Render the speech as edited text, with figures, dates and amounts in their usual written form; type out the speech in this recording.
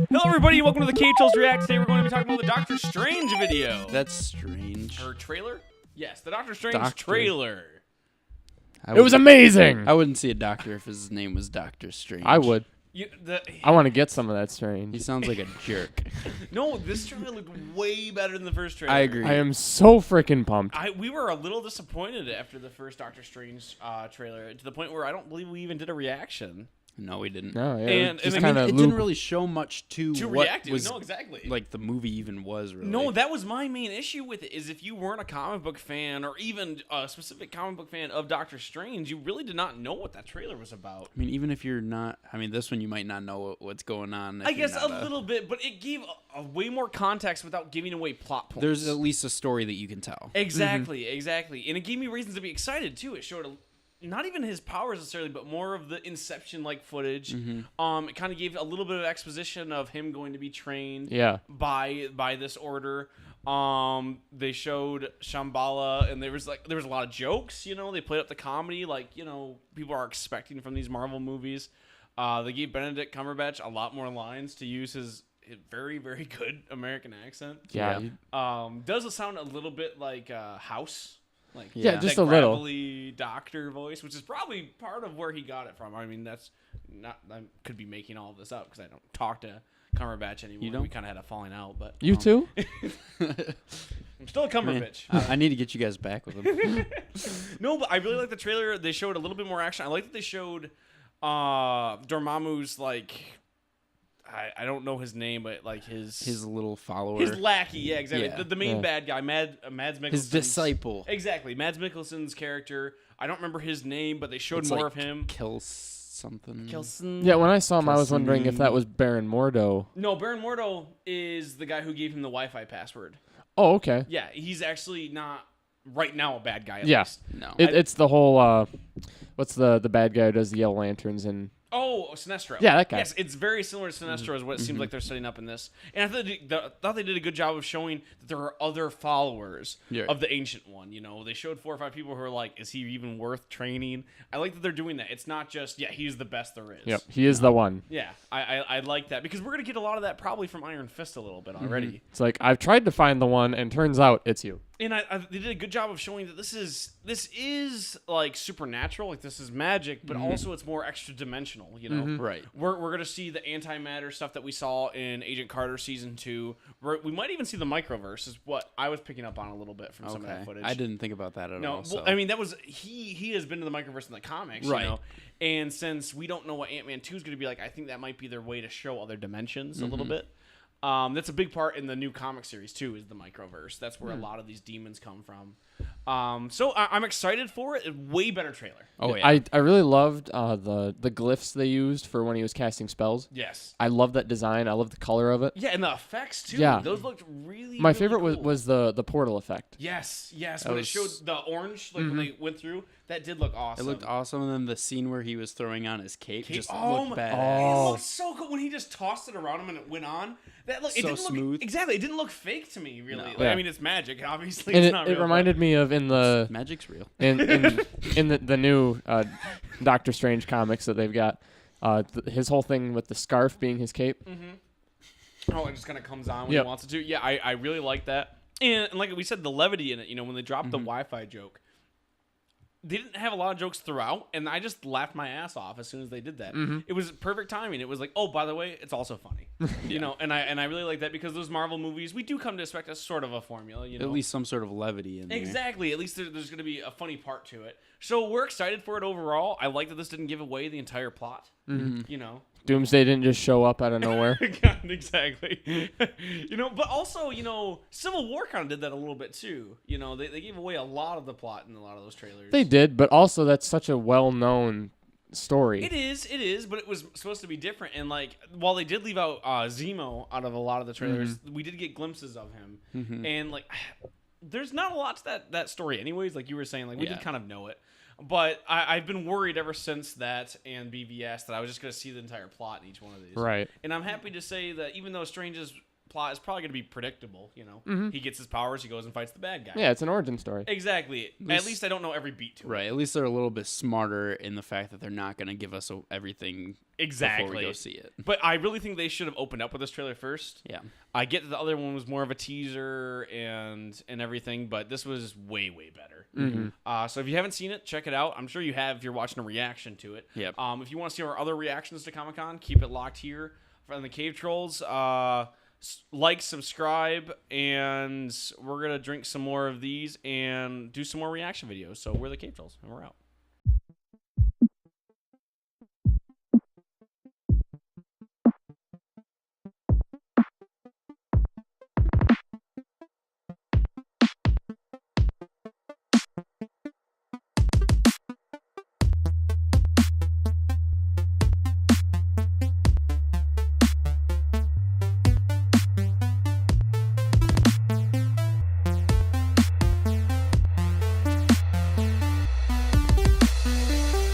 Hello, everybody. Welcome to the Cave Tools React. Today, we're going to be talking about the Doctor Strange video. That's strange. Or trailer? Yes, the Doctor Strange trailer. It was amazing. I wouldn't see a doctor if his name was Doctor Strange. I would. I want to get some of that He Strange. sounds like a jerk. No, this trailer looked way better than the first trailer. I agree. I am so freaking pumped. We were a little disappointed after the first Doctor Strange trailer, to the point where I don't believe we even did a reaction. No, we didn't. No, yeah, And- just and I kind of It didn't really show much to what react to. was No, exactly. like the movie even was really. No, that was my main issue with it, is if you weren't a comic book fan or even a specific comic book fan of Doctor Strange, you really did not know what that trailer was about. I mean, even if you're not, this one you might not know what's going on. I guess a little bit, but it gave a way more context without giving away plot points. There's at least a story that you can tell. Exactly. And it gave me reasons to be excited, too. It showed not even his powers necessarily, but more of the Inception-like footage. It kind of gave a little bit of exposition of him going to be trained by this order. They showed Shambhala, and there was a lot of jokes. They played up the comedy like people are expecting from these Marvel movies. They gave Benedict Cumberbatch a lot more lines to use his very, very good American accent. Yeah. Does it sound a little bit like House? Just a little. Gravelly doctor voice, which is probably part of where he got it from. I mean, that's not. I could be making all of this up because I don't talk to Cumberbatch anymore. You don't? We kind of had a falling out, but You too? I'm still a Cumberbatch. I need to get you guys back with him. No, but I really like the trailer. They showed a little bit more action. I like that they showed Dormammu's I don't know his name, but his little follower, his lackey. Yeah, exactly. Yeah. The main bad guy, Mads Mikkelsen. his disciple. Exactly, Mads Mikkelsen's character. I don't remember his name, but they showed more of him. Something. Kelson. Yeah, when I saw him, I was wondering if that was Baron Mordo. No, Baron Mordo is the guy who gave him the Wi-Fi password. Oh, okay. Yeah, he's actually not right now a bad guy. At Yeah. least. No. It's the whole. What's the bad guy who does the Yellow Lanterns and. Oh, Sinestro. Yeah, that guy. Yes, it's very similar to Sinestro is what it seems like they're setting up in this. And I thought they did a good job of showing that there are other followers of the Ancient One. They showed 4 or 5 people who are like, is he even worth training? I like that they're doing that. It's not just, he's the best there is. Yep, he is the one. Yeah, I like that because we're going to get a lot of that probably from Iron Fist a little bit already. It's like, I've tried to find the one, and turns out it's you. And they did a good job of showing that this is like supernatural, like this is magic, but also it's more extra dimensional. Right. We're gonna see the antimatter stuff that we saw in Agent Carter season 2. We might even see the microverse, is what I was picking up on a little bit from some of that footage. I didn't think about that at all. Well, I mean, that was he has been to the microverse in the comics, right? And since we don't know what Ant-Man 2 is going to be like, I think that might be their way to show other dimensions a little bit. That's a big part in the new comic series too, is the microverse. That's where a lot of these demons come from. So I'm excited for it. Way better trailer. Oh yeah. I really loved the glyphs they used for when he was casting spells. Yes. I love that design. I love the color of it. Yeah, and the effects too. Yeah. Those looked really. My really favorite cool. was the portal effect. Yes. When it showed the orange, when they went through, that did look awesome. It looked awesome, and then the scene where he was throwing on his cape just oh looked my- badass. It looked so cool when he just tossed it around him and it went on. That look, it So didn't smooth. Look, exactly, it didn't look fake to me, really. No. Like, Yeah. I mean, it's magic. Obviously, And it's not real. it reminded me of in the Magic's real. in the new Doctor Strange comics that they've got. His whole thing with the scarf being his cape. Oh, it just kind of comes on when he wants it to. Yeah, I really like that. And like we said, the levity in it, when they dropped the Wi-Fi joke, they didn't have a lot of jokes throughout, and I just laughed my ass off as soon as they did that. It was perfect timing. It was like, oh, by the way, it's also funny. And I really like that because those Marvel movies, we do come to expect a sort of a formula, At least some sort of levity in there. Exactly. At least there's going to be a funny part to it. So we're excited for it overall. I like that this didn't give away the entire plot. Doomsday didn't just show up out of nowhere. Exactly. But also, Civil War kind of did that a little bit too. They gave away a lot of the plot in a lot of those trailers. They did, but also that's such a well-known story. It is, but it was supposed to be different. And while they did leave out Zemo out of a lot of the trailers, we did get glimpses of him. And there's not a lot to that story, anyways. Like you were saying, we did kind of know it. But I've been worried ever since that and BVS that I was just going to see the entire plot in each one of these. Right. And I'm happy to say that even though Strange's plot is probably going to be predictable. You know, he gets his powers, he goes and fights the bad guy. Yeah, it's an origin story. Exactly. At least I don't know every beat to it. Right. At least they're a little bit smarter in the fact that they're not going to give us everything before we go see it. But I really think they should have opened up with this trailer first. Yeah. I get that the other one was more of a teaser and everything, but this was way, way better. So if you haven't seen it, check it out. I'm sure you have if you're watching a reaction to it. Yep. If you want to see our other reactions to Comic-Con, keep it locked here from the Cave Trolls. Like, subscribe, and we're going to drink some more of these and do some more reaction videos. So we're the Cave Trolls, and we're out.